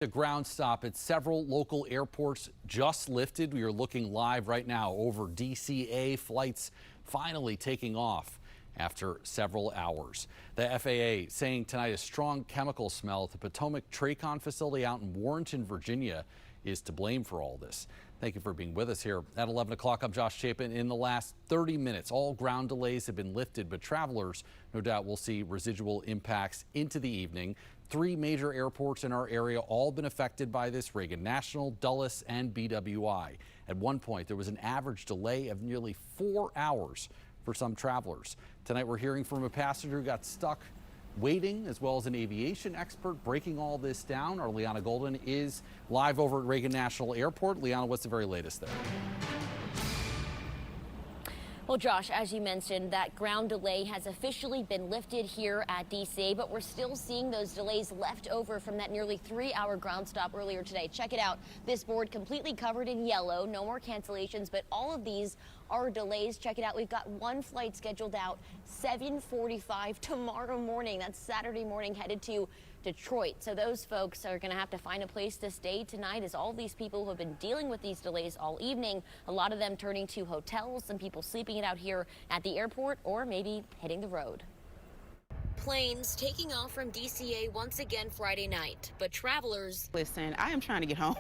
The ground stop at several local airports just lifted. We are looking live right now over DCA flights finally taking off after several hours. The FAA saying tonight a strong chemical smell at the Potomac Tracon facility out in Warrenton, Virginia is to blame for all this. Thank you for being with us here at 11 o'clock. I'm Josh Chapin. In the last 30 minutes, all ground delays have been lifted, but travelers no doubt will see residual impacts into the evening. 3 major airports in our area all been affected by this: Reagan National, Dulles, and BWI. At one point, there was an average delay of nearly 4 hours for some travelers. Tonight, we're hearing from a passenger who got stuck waiting, as well as an aviation expert breaking all this down. Our Liana Golden is live over at Reagan National Airport. Liana, what's the very latest there? Well, Josh, as you mentioned, that ground delay has officially been lifted here at DCA, but we're still seeing those delays left over from that nearly 3-hour ground stop earlier today. Check it out. This board completely covered in yellow. No more cancellations, but all of these are delays. Check it out. We've got one flight scheduled out 7:45 tomorrow morning. That's Saturday morning, headed to Detroit. So those folks are going to have to find a place to stay tonight, as all these people who have been dealing with these delays all evening, a lot of them turning to hotels, some people sleeping it out here at the airport, or maybe hitting the road. Planes taking off from DCA once again Friday night, but travelers, listen, I am trying to get home.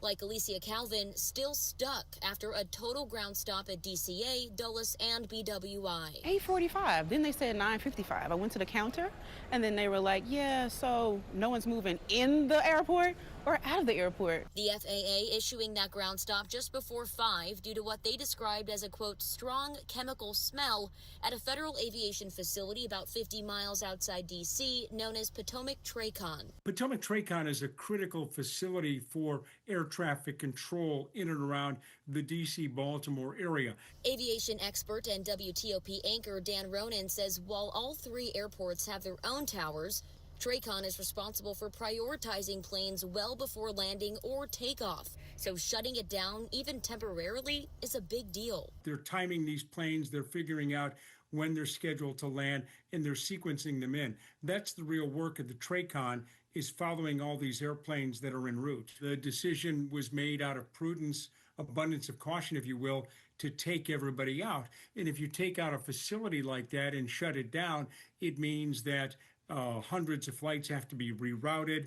Like Alicia Calvin, still stuck after a total ground stop at DCA, Dulles, and BWI. 8:45. Then they said 9:55. I went to the counter, and then they were like, yeah, so no one's moving in the airport or out of the airport. The FAA issuing that ground stop just before 5 due to what they described as a, quote, strong chemical smell at a federal aviation facility about 50 miles outside D.C. known as Potomac Tracon. Potomac Tracon is a critical facility for air traffic control in and around the D.C.-Baltimore area. Aviation expert and WTOP anchor Dan Ronan says while all 3 airports have their own towers, Tracon is responsible for prioritizing planes well before landing or takeoff. So shutting it down, even temporarily, is a big deal. They're timing these planes, they're figuring out when they're scheduled to land, and they're sequencing them in. That's the real work of the Tracon, is following all these airplanes that are en route. The decision was made out of prudence, abundance of caution, if you will, to take everybody out. And if you take out a facility like that and shut it down, it means that hundreds of flights have to be rerouted,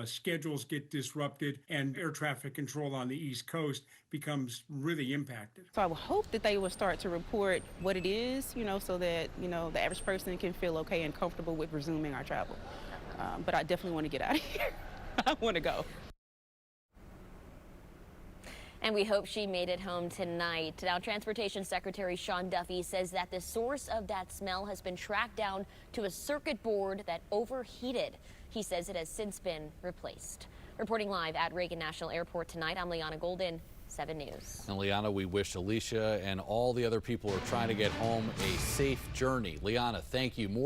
schedules get disrupted, and air traffic control on the East Coast becomes really impacted. So I would hope that they will start to report what it is, so that, the average person can feel okay and comfortable with resuming our travel. But I definitely want to get out of here. I want to go. And we hope she made it home tonight. Now, Transportation Secretary Sean Duffy says that the source of that smell has been tracked down to a circuit board that overheated. He says it has since been replaced. Reporting live at Reagan National Airport tonight, I'm Liana Golden, 7 News. And Liana, we wish Alicia and all the other people who are trying to get home a safe journey. Liana, thank you. More